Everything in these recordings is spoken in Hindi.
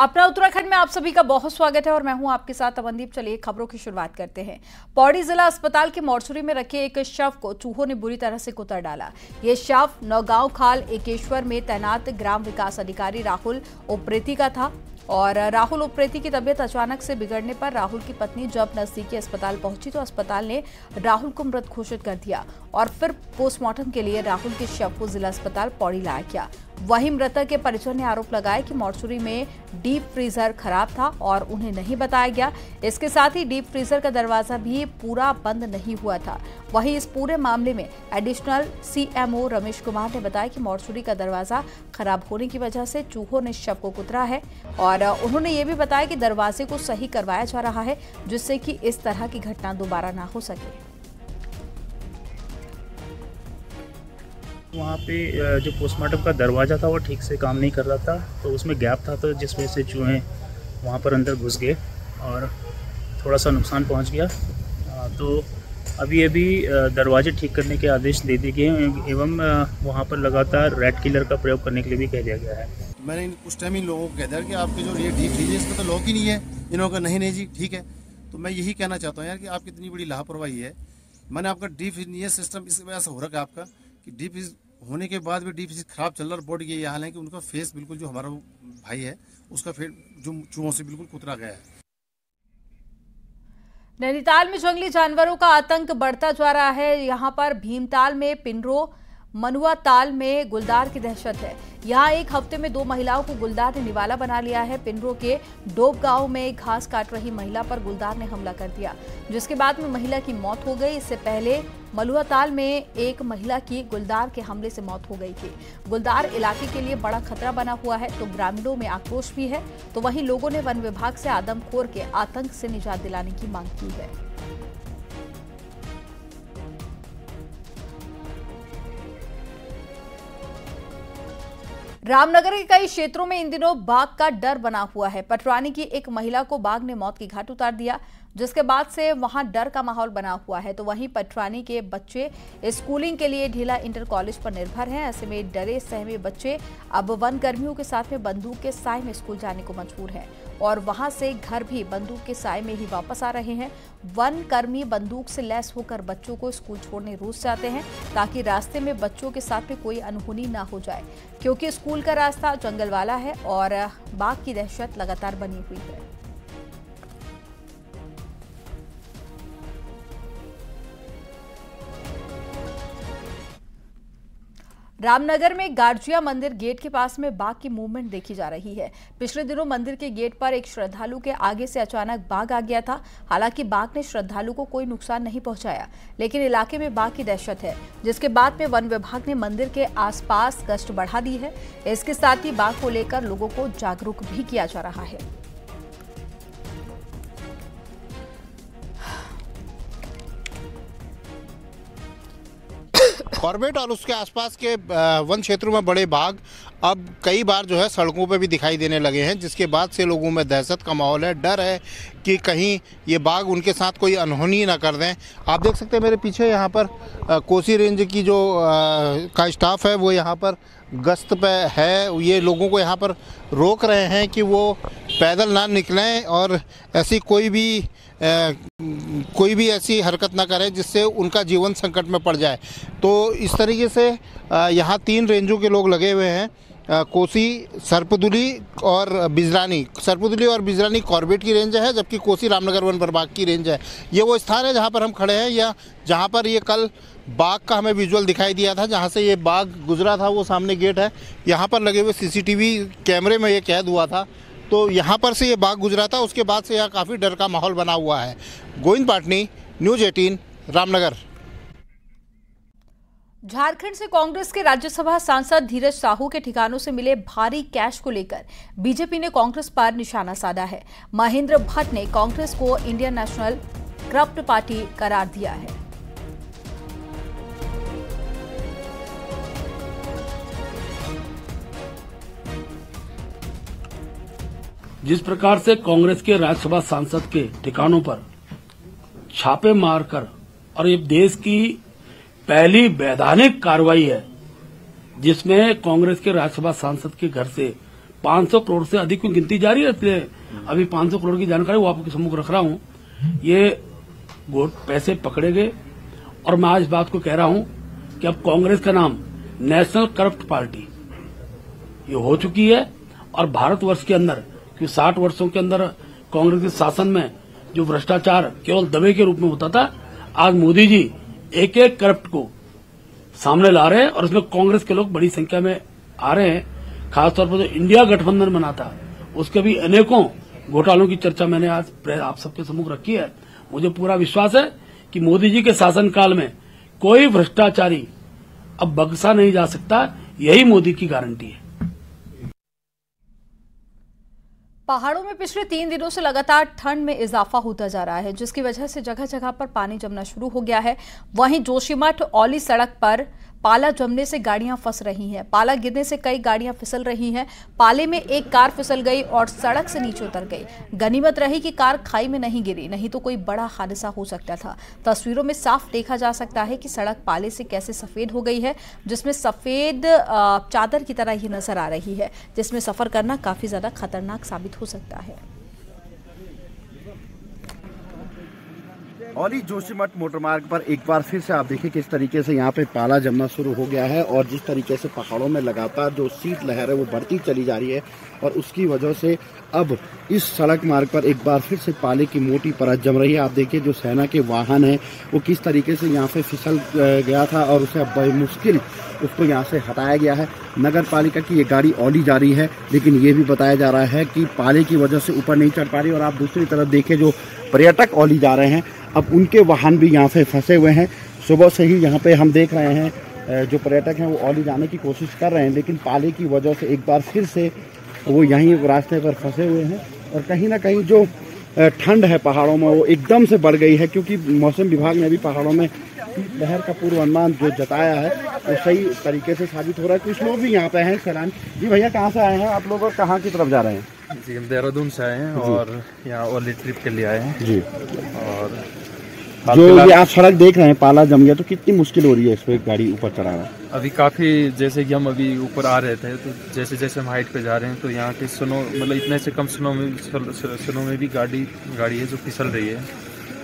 अपना उत्तराखंड में आप सभी का बहुत स्वागत है और मैं हूं आपके साथ अमनदीप। चलिए खबरों की शुरुआत करते हैं। पौड़ी जिला अस्पताल के मोर्चरी में रखे एक शव को चूहों ने बुरी तरह से कुतर डाला। ये शव नौगांव खाल एकेश्वर में तैनात ग्राम विकास अधिकारी राहुल उप्रेती का था और राहुल उप्रेती की तबीयत अचानक से बिगड़ने पर राहुल की पत्नी जब नजदीकी अस्पताल पहुंची तो अस्पताल ने राहुल को मृत घोषित कर दिया और फिर पोस्टमार्टम के लिए राहुल के शव को जिला अस्पताल पौड़ी लाया गया। वहीं मृतक के परिजन ने आरोप लगाया कि मोर्चरी में डीप फ्रीजर खराब था और उन्हें नहीं बताया गया। इसके साथ ही डीप फ्रीजर का दरवाजा भी पूरा बंद नहीं हुआ था। वहीं इस पूरे मामले में एडिशनल सीएमओ रमेश कुमार ने बताया कि मोर्चरी का दरवाजा खराब होने की वजह से चूहों ने शव को कुतरा है और उन्होंने ये भी बताया कि दरवाजे को सही करवाया जा रहा है जिससे कि इस तरह की घटना दोबारा ना हो सके। वहाँ पे जो पोस्टमार्टम का दरवाज़ा था वो ठीक से काम नहीं कर रहा था, तो उसमें गैप था, तो जिस वजह से चूहे वहाँ पर अंदर घुस गए और थोड़ा सा नुकसान पहुँच गया। तो अभी दरवाजे ठीक करने के आदेश दे दिए गए एवं वहाँ पर लगातार रैट किलर का प्रयोग करने के लिए भी कह दिया गया है। मैंने उस टाइम इन लोगों को कह दिया कि आपके जो ये डीप फ्रीज है इसमें तो लॉक ही नहीं है। इन्होंने कहा नहीं जी ठीक है। तो मैं यही कहना चाहता हूँ यार कि आपकी इतनी बड़ी लापरवाही है। मैंने आपका डीप फ्रीज सिस्टम इस वजह से हो रखा है आपका कि डीप फ्रीज होने के बाद भी डीप फ्रीज खराब चल रहा है। बॉडी ये हाल है कि उनका फेस बिल्कुल जो हमारा भाई है उसका फेस जो चूहों से बिल्कुल कुतरा गया है। नैनीताल में जंगली जानवरों का आतंक बढ़ता जा रहा है। यहां पर भीमताल में पिंडरों, मनुआ ताल में गुलदार की दहशत है। यहाँ एक हफ्ते में 2 महिलाओं को गुलदार ने निवाला बना लिया है। पिंडरों के डोब गांव में घास काट रही महिला पर गुलदार ने हमला कर दिया जिसके बाद में महिला की मौत हो गई। इससे पहले मलुआ ताल में एक महिला की गुलदार के हमले से मौत हो गई थी। गुलदार इलाके के लिए बड़ा खतरा बना हुआ है तो ग्रामीणों में आक्रोश भी है। तो वहीं लोगों ने वन विभाग से आदमखोर के आतंक से निजात दिलाने की मांग की है। रामनगर के कई क्षेत्रों में इन दिनों बाघ का डर बना हुआ है। पटरानी की एक महिला को बाघ ने मौत की घाट उतार दिया जिसके बाद से वहां डर का माहौल बना हुआ है। तो वहीं पटरानी के बच्चे स्कूलिंग के लिए ढीला इंटर कॉलेज पर निर्भर हैं। ऐसे में डरे सहमे बच्चे अब वन कर्मियों के साथ में बंदूक के साए में स्कूल जाने को मजबूर हैं और वहां से घर भी बंदूक के साए में ही वापस आ रहे हैं। वन कर्मी बंदूक से लैस होकर बच्चों को स्कूल छोड़ने रूस जाते हैं ताकि रास्ते में बच्चों के साथ में कोई अनहोनी ना हो जाए, क्योंकि स्कूल का रास्ता जंगल वाला है और बाघ की दहशत लगातार बनी हुई है। रामनगर में गार्जिया मंदिर गेट के पास में बाघ की मूवमेंट देखी जा रही है। पिछले दिनों मंदिर के गेट पर एक श्रद्धालु के आगे से अचानक बाघ आ गया था। हालांकि बाघ ने श्रद्धालु को कोई नुकसान नहीं पहुंचाया, लेकिन इलाके में बाघ की दहशत है जिसके बाद में वन विभाग ने मंदिर के आसपास गश्त बढ़ा दी है। इसके साथ ही बाघ को लेकर लोगों को जागरूक भी किया जा रहा है। कॉर्बेट और उसके आसपास के वन क्षेत्रों में बड़े बाघ अब कई बार जो है सड़कों पे भी दिखाई देने लगे हैं, जिसके बाद से लोगों में दहशत का माहौल है। डर है कि कहीं ये बाघ उनके साथ कोई अनहोनी ना कर दें। आप देख सकते हैं मेरे पीछे यहाँ पर कोसी रेंज की जो का स्टाफ है वो यहाँ पर गश्त पे है। ये लोगों को यहाँ पर रोक रहे हैं कि वो पैदल ना निकलें और ऐसी कोई भी ऐसी हरकत ना करें जिससे उनका जीवन संकट में पड़ जाए। तो इस तरीके से यहाँ 3 रेंजों के लोग लगे हुए हैं, कोसी, सरपदुली और बिजरानी। सरपदुली और बिजरानी कॉर्बेट की रेंज है, जबकि कोसी रामनगर वन प्रभाग की रेंज है। ये वो स्थान है जहाँ पर हम खड़े हैं या जहाँ पर ये कल बाघ का हमें विजुअल दिखाई दिया था, जहाँ से ये बाघ गुजरा था। वो सामने गेट है, यहाँ पर लगे हुए सीसीटीवी कैमरे में ये कैद हुआ था। तो यहाँ पर से ये बाघ गुजरा था, उसके बाद से यहाँ काफ़ी डर का माहौल बना हुआ है। गोविंद पाटनी, न्यूज़ 18, रामनगर। झारखंड से कांग्रेस के राज्यसभा सांसद धीरज साहू के ठिकानों से मिले भारी कैश को लेकर बीजेपी ने कांग्रेस पर निशाना साधा है। महेंद्र भट्ट ने कांग्रेस को इंडियन नेशनल करप्ट पार्टी करार दिया है। जिस प्रकार से कांग्रेस के राज्यसभा सांसद के ठिकानों पर छापे मारकर, और ये देश की पहली वैधानिक कार्रवाई है जिसमें कांग्रेस के राज्यसभा सांसद के घर से 500 करोड़ से अधिक की गिनती जारी है, इसलिए अभी 500 करोड़ की जानकारी वो आपके सम्मुख रख रहा हूं। ये पैसे पकड़े गए और मैं आज इस बात को कह रहा हूं कि अब कांग्रेस का नाम नेशनल करप्ट पार्टी ये हो चुकी है। और भारतवर्ष के अंदर, कि 60 वर्षों के अंदर कांग्रेस के शासन में जो भ्रष्टाचार केवल दबे के रूप में होता था, आज मोदी जी एक एक करप्ट को सामने ला रहे हैं और इसमें कांग्रेस के लोग बड़ी संख्या में आ रहे हैं। खासतौर पर जो इंडिया गठबंधन बना था उसके भी अनेकों घोटालों की चर्चा मैंने आज आप सबके सम्मुख रखी है। मुझे पूरा विश्वास है कि मोदी जी के शासनकाल में कोई भ्रष्टाचारी अब बख्शा नहीं जा सकता, यही मोदी की गारंटी है। पहाड़ों में पिछले 3 दिनों से लगातार ठंड में इजाफा होता जा रहा है, जिसकी वजह से जगह जगह पर पानी जमना शुरू हो गया है। वहीं जोशीमठ औली सड़क पर पाला जमने से गाड़ियां फंस रही हैं। पाला गिरने से कई गाड़ियां फिसल रही हैं। पाले में एक कार फिसल गई और सड़क से नीचे उतर गई। गनीमत रही कि कार खाई में नहीं गिरी, नहीं तो कोई बड़ा हादसा हो सकता था। तस्वीरों में साफ देखा जा सकता है कि सड़क पाले से कैसे सफेद हो गई है, जिसमें सफेद चादर की तरह ही नजर आ रही है, जिसमें सफर करना काफी ज्यादा खतरनाक साबित हो सकता है। औली जोशीमठ मोटर मार्ग पर एक बार फिर से आप देखिए किस तरीके से यहाँ पे पाला जमना शुरू हो गया है और जिस तरीके से पहाड़ों में लगातार जो शीतलहर है वो बढ़ती चली जा रही है और उसकी वजह से अब इस सड़क मार्ग पर एक बार फिर से पाले की मोटी परत जम रही है। आप देखिए जो सेना के वाहन है वो किस तरीके से यहाँ पे फिसल गया था और उसे अब मुश्किल उसको यहाँ से हटाया गया है। नगर पालिका की ये गाड़ी औली जा रही है, लेकिन ये भी बताया जा रहा है कि पाले की वजह से ऊपर नहीं चढ़ पा रही। और आप दूसरी तरफ देखिए जो पर्यटक औली जा रहे हैं अब उनके वाहन भी यहाँ पे फंसे हुए हैं। सुबह से ही यहाँ पे हम देख रहे हैं जो पर्यटक हैं वो औली जाने की कोशिश कर रहे हैं, लेकिन पाले की वजह से एक बार फिर से वो यहीं रास्ते पर फंसे हुए हैं। और कहीं ना कहीं जो ठंड है पहाड़ों में वो एकदम से बढ़ गई है, क्योंकि मौसम विभाग ने भी पहाड़ों में लहर का पूर्वानुमान जो जताया है वो सही तरीके से साबित हो रहा है। कुछ लोग भी यहाँ पे हैं। सैलानी जी, भैया कहाँ से आए हैं आप लोग और कहाँ की तरफ जा रहे हैं? जी, हम देहरादून से आए हैं और यहाँ औली ट्रिप के लिए आए हैं जी। और जो ये आप सड़क देख रहे हैं पाला जम गया, तो कितनी मुश्किल हो रही है इस पे गाड़ी ऊपर चढ़ाना? अभी काफ़ी, जैसे कि हम अभी ऊपर आ रहे थे तो जैसे जैसे हम हाइट पे जा रहे हैं तो यहाँ के स्नो, मतलब इतने से कम स्नो में भी गाड़ी है जो फिसल रही है,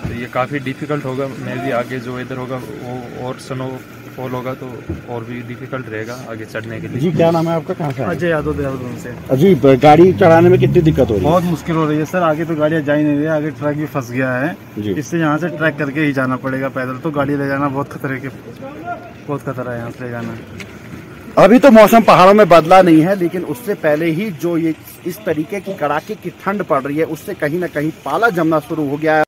तो ये काफ़ी डिफ़िकल्ट होगा। मैं भी आगे जो इधर होगा वो और स्नो फॉल होगा तो और भी डिफिकल्ट रहेगा आगे चढ़ने के लिए। जी, क्या नाम है आपका? कहाँ से? अजय यादव, देहरादून से। अजीब, गाड़ी चढ़ाने में कितनी दिक्कत हो रही है? बहुत मुश्किल हो रही है सर। आगे तो गाड़ियाँ जा ही नहीं रही है, आगे ट्रक भी फंस गया है, इससे यहाँ से ट्रैक करके ही जाना पड़ेगा। पैदल तो गाड़ी ले जाना बहुत खतरा है यहाँ से ले जाना। अभी तो मौसम पहाड़ों में बदला नहीं है, लेकिन उससे पहले ही जो ये इस तरीके की कड़ाके की ठंड पड़ रही है उससे कहीं ना कहीं पाला जमना शुरू हो गया है।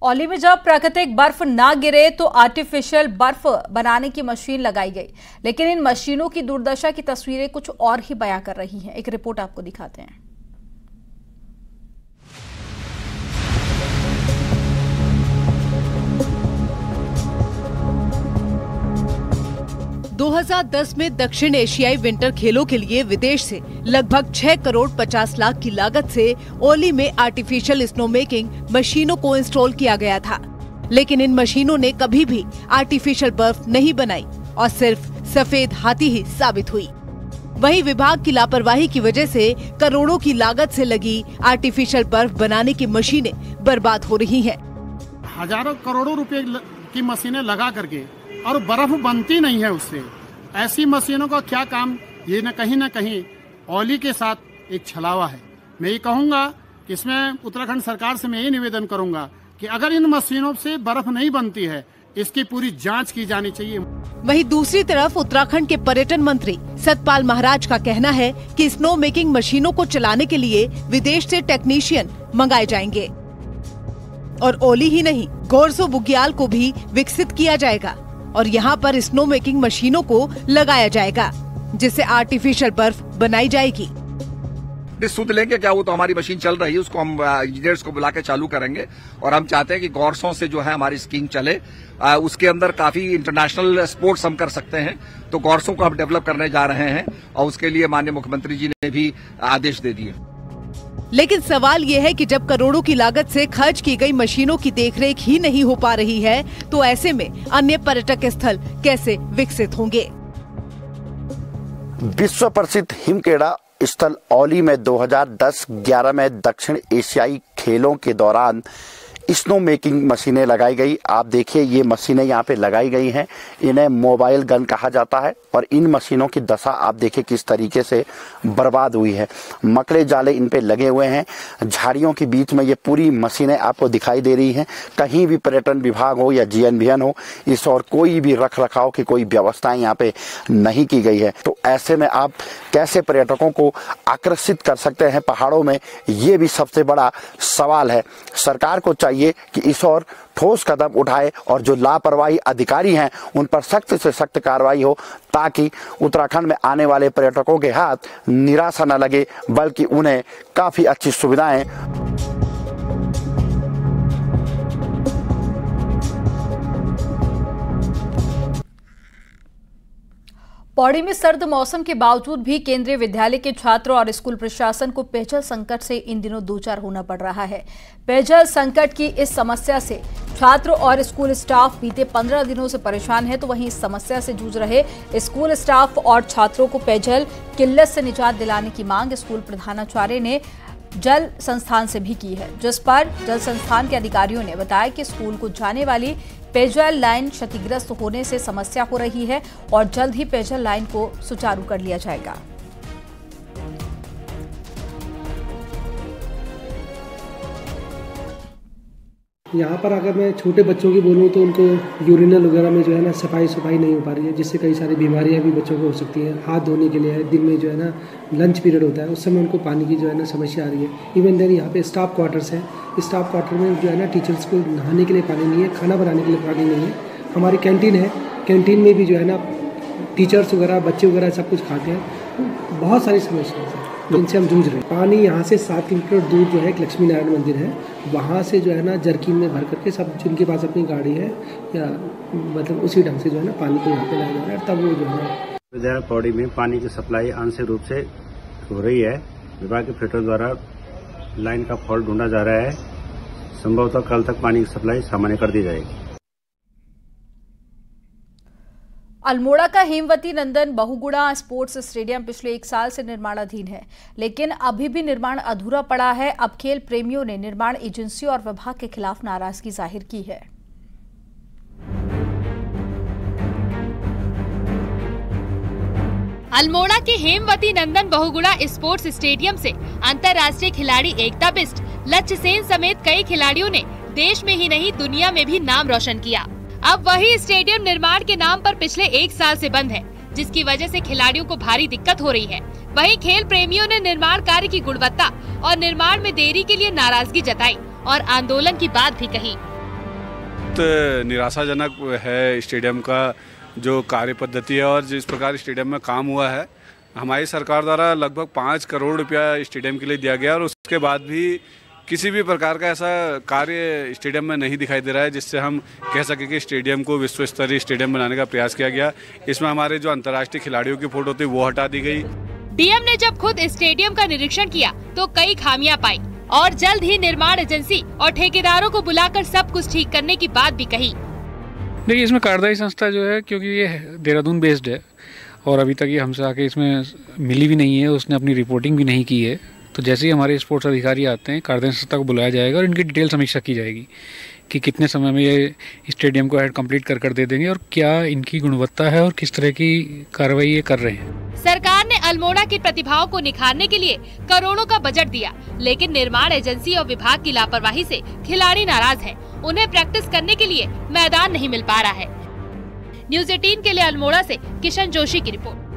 औली में जब प्राकृतिक बर्फ ना गिरे तो आर्टिफिशियल बर्फ बनाने की मशीन लगाई गई, लेकिन इन मशीनों की दुर्दशा की तस्वीरें कुछ और ही बयां कर रही हैं। एक रिपोर्ट आपको दिखाते हैं। 2010 में दक्षिण एशियाई विंटर खेलों के लिए विदेश से लगभग 6 करोड़ 50 लाख की लागत से औली में आर्टिफिशियल स्नो मेकिंग मशीनों को इंस्टॉल किया गया था, लेकिन इन मशीनों ने कभी भी आर्टिफिशियल बर्फ नहीं बनाई और सिर्फ सफेद हाथी ही साबित हुई। वहीं विभाग की लापरवाही की वजह से करोड़ों की लागत से लगी आर्टिफिशियल बर्फ बनाने की मशीनें बर्बाद हो रही हैं। हजारों करोड़ों रुपए की मशीनें लगा करके और बर्फ बनती नहीं है उससे। ऐसी मशीनों का क्या काम, ये न कहीं औली के साथ एक छलावा है। मैं ये कहूँगा कि इसमें उत्तराखंड सरकार से मैं ये निवेदन करूँगा कि अगर इन मशीनों से बर्फ नहीं बनती है, इसकी पूरी जांच की जानी चाहिए। वहीं दूसरी तरफ उत्तराखंड के पर्यटन मंत्री सतपाल महाराज का कहना है कि स्नो मेकिंग मशीनों को चलाने के लिए विदेश से टेक्नीशियन मंगाए जाएंगे और औली ही नहीं, गोरसो बुग्याल को भी विकसित किया जाएगा और यहाँ पर स्नो मेकिंग मशीनों को लगाया जाएगा, जिससे आर्टिफिशियल बर्फ बनाई जाएगी। सुध लेंगे क्या, वो तो हमारी मशीन चल रही है, उसको हम इंजीनियर्स को बुला के चालू करेंगे और हम चाहते हैं कि गोरसों से जो है हमारी स्कीइंग चले। उसके अंदर काफी इंटरनेशनल स्पोर्ट्स हम कर सकते हैं, तो गोरसों को हम डेवलप करने जा रहे हैं और उसके लिए माननीय मुख्यमंत्री जी ने भी आदेश दे दिए। लेकिन सवाल ये है कि जब करोड़ों की लागत से खर्च की गई मशीनों की देखरेख ही नहीं हो पा रही है, तो ऐसे में अन्य पर्यटक स्थल कैसे विकसित होंगे? विश्व प्रसिद्ध हिमक्रीड़ा स्थल औली में 2010-11 में दक्षिण एशियाई खेलों के दौरान स्नो मेकिंग मशीनें लगाई गई। आप देखिए ये मशीनें यहाँ पे लगाई गई हैं, इन्हें मोबाइल गन कहा जाता है और इन मशीनों की दशा आप देखिए किस तरीके से बर्बाद हुई है। मकड़े जाले इन पे लगे हुए हैं, झाड़ियों के बीच में ये पूरी मशीनें आपको दिखाई दे रही हैं। कहीं भी पर्यटन विभाग हो या GNVN हो, इस और कोई भी रख रखाव की कोई व्यवस्थाएं यहाँ पे नहीं की गई है। तो ऐसे में आप कैसे पर्यटकों को आकर्षित कर सकते हैं पहाड़ों में, ये भी सबसे बड़ा सवाल है। सरकार को चाहिए कि इस और ठोस कदम उठाए और जो लापरवाही अधिकारी हैं उन पर सख्त से सख्त कार्रवाई हो, ताकि उत्तराखंड में आने वाले पर्यटकों के हाथ निराशा न लगे बल्कि उन्हें काफी अच्छी सुविधाएं। पौड़ी में सर्द मौसम के बावजूद भी केंद्रीय विद्यालय के छात्रों और स्कूल प्रशासन को पेयजल संकट से इन दिनों दो चार होना पड़ रहा है। पेयजल संकट की इस समस्या से छात्रों और स्कूल स्टाफ बीते 15 दिनों से परेशान है, तो वहीं इस समस्या से जूझ रहे स्कूल स्टाफ और छात्रों को पेयजल किल्लत से निजात दिलाने की मांग स्कूल प्रधानाचार्य ने जल संस्थान से भी की है, जिस पर जल संस्थान के अधिकारियों ने बताया कि स्कूल को जाने वाली पेयजल लाइन क्षतिग्रस्त होने से समस्या हो रही है और जल्द ही पेयजल लाइन को सुचारू कर लिया जाएगा। यहाँ पर अगर मैं छोटे बच्चों की बोलूँ तो उनको यूरिनल वगैरह में जो है ना सफाई नहीं हो पा रही है, जिससे कई सारी बीमारियाँ भी बच्चों को हो सकती हैं। हाथ धोने के लिए है, दिन में जो है ना लंच पीरियड होता है, उस समय उनको पानी की जो है ना समस्या आ रही है। इवन देन यहाँ पे स्टाफ क्वार्टर्स है, स्टाफ क्वार्टर में जो है ना टीचर्स को नहाने के लिए पानी नहीं है, खाना बनाने के लिए पानी नहीं है। हमारी कैंटीन है, कैंटीन में भी जो है ना टीचर्स वगैरह बच्चे वगैरह सब कुछ खाते हैं। बहुत सारी समस्याएं हैं जिनसे हम जूझ रहे हैं। पानी यहाँ से 7 किलोमीटर दूर जो है एक लक्ष्मी नारायण मंदिर है, वहाँ से जो है ना जर्किन में भर करके सब जिनके पास अपनी गाड़ी है या मतलब उसी ढंग से जो है ना पानी को यहाँ पे लाया जा रहा है, तब वो जो है विद्यालय पौड़ी में पानी की सप्लाई आंशिक रूप से हो रही है। विभाग के फिल्टर द्वारा लाइन का फॉल्ट ढूंढा जा रहा है। संभवतः कल तक पानी की सप्लाई सामान्य कर दी जाएगी। अल्मोड़ा का हेमवती नंदन बहुगुणा स्पोर्ट्स स्टेडियम पिछले 1 साल से निर्माणाधीन है, लेकिन अभी भी निर्माण अधूरा पड़ा है। अब खेल प्रेमियों ने निर्माण एजेंसी और विभाग के खिलाफ नाराजगी जाहिर की है। अल्मोड़ा के हेमवती नंदन बहुगुणा स्पोर्ट्स स्टेडियम से अंतर्राष्ट्रीय खिलाड़ी एकता बिष्ट, लक्ष्य सेन समेत कई खिलाड़ियों ने देश में ही नहीं दुनिया में भी नाम रोशन किया। अब वही स्टेडियम निर्माण के नाम पर पिछले 1 साल से बंद है, जिसकी वजह से खिलाड़ियों को भारी दिक्कत हो रही है। वहीं खेल प्रेमियों ने निर्माण कार्य की गुणवत्ता और निर्माण में देरी के लिए नाराजगी जताई और आंदोलन की बात भी कही। तो निराशाजनक है स्टेडियम का जो कार्य पद्धति है और जिस प्रकार स्टेडियम में काम हुआ है। हमारी सरकार द्वारा लगभग 5 करोड़ रुपया स्टेडियम के लिए दिया गया और उसके बाद भी किसी भी प्रकार का ऐसा कार्य स्टेडियम में नहीं दिखाई दे रहा है जिससे हम कह सके कि स्टेडियम को विश्व स्तरीय स्टेडियम बनाने का प्रयास किया गया। इसमें हमारे जो अंतर्राष्ट्रीय खिलाड़ियों की फोटो थी वो हटा दी गई। डीएम ने जब खुद स्टेडियम का निरीक्षण किया तो कई खामियां पाई और जल्द ही निर्माण एजेंसी और ठेकेदारों को बुलाकर सब कुछ ठीक करने की बात भी कही। देखिए, इसमें कार्यदायी संस्था जो है, क्योंकि ये देहरादून बेस्ड है और अभी तक ये हमसे आके इसमें मिली भी नहीं है, उसने अपनी रिपोर्टिंग भी नहीं की है। तो जैसे ही हमारे स्पोर्ट्स अधिकारी आते हैं, कार्यदायी संस्था को बुलाया जाएगा और इनकी डिटेल समीक्षा की जाएगी कि कितने समय में ये स्टेडियम को कंप्लीट कर दे देंगे और क्या इनकी गुणवत्ता है और किस तरह की कार्रवाई ये कर रहे हैं। सरकार ने अल्मोड़ा की प्रतिभाओं को निखारने के लिए करोड़ों का बजट दिया, लेकिन निर्माण एजेंसी और विभाग की लापरवाही से खिलाड़ी नाराज हैं। उन्हें प्रैक्टिस करने के लिए मैदान नहीं मिल पा रहा है। न्यूज़ 18 के लिए अल्मोड़ा से किशन जोशी की रिपोर्ट।